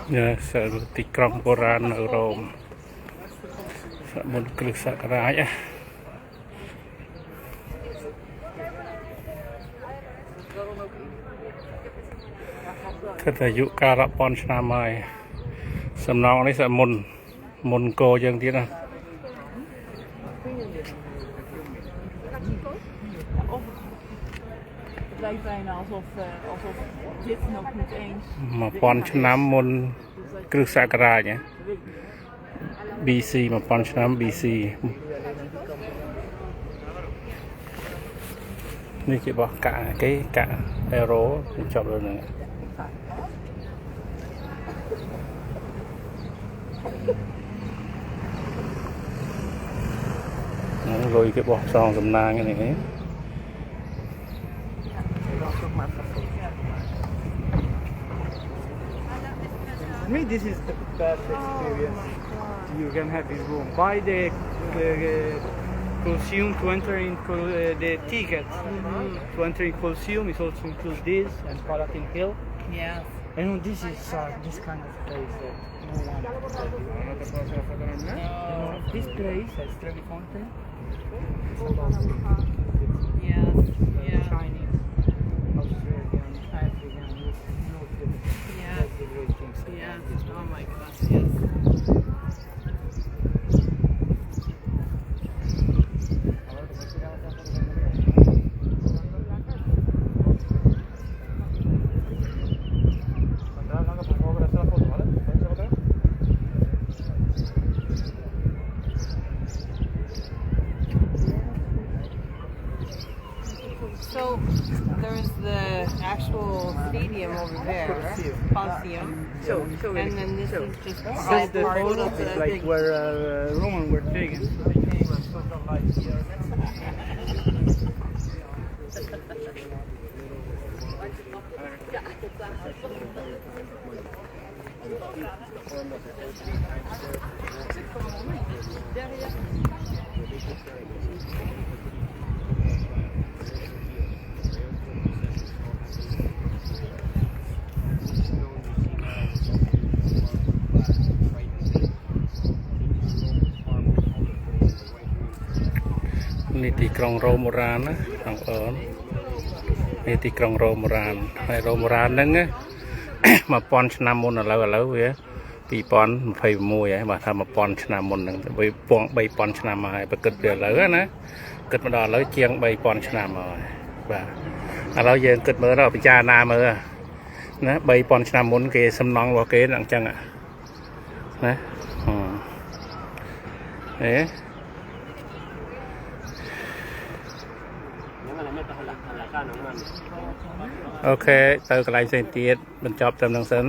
nhờ sở tịch trong Koran ở Rome sợ một cực sợ rái á thật là dụ ca rạp bọnឆ្នាំហើយសំណងនេះsợមុនគោយើងទៀតណា Het lijkt bijna alsof dit nog niet eens. 1000 ឆ្នាំមុនគ្រឹះសករាជ BC 1000 ឆ្នាំ BC នេះជាបោះកាគេកាអេរ៉ូចប់លើហ្នឹងលុយគេបោះសងសំណាងនេះ For me, this is the best experience you can have in Rome. Buy the Colosseum to enter in the ticket to enter in Colosseum is also includes this and Palatine Hill. Yes. And this is this kind of place that no one. This place has Trevi Fountain. Yes. Yeah. Chinese, Australian, African, Yeah. that's the great things. Yes. Oh my gosh. Yes. So there's the actual stadium over there, Colosseum, and then this is just That's the part photo, of the like where Roman were taken. So they came and put the lights here. Này thì trong Rome Moran á, thằng ớn. Này thì trong Rome Moran, hay Rome Moran nâng á, mà 1000 ឆ្នាំមុនឥឡូវវា2021ហើយបាទថា1000 ឆ្នាំមុនហ្នឹងវាពង3000 ឆ្នាំហើយបើគិតពីឥឡូវណាគិតមកដល់ឥឡូវជាង3000 ឆ្នាំហើយបាទឥឡូវយើងគិតមើលដល់ពិចារណាមើលណា3000 ឆ្នាំមុនគេសំណង់របស់គេអញ្ចឹងណាហេ អូខេទៅកន្លែងផ្សេងទៀតបញ្ចប់ត្រឹមនឹងសិន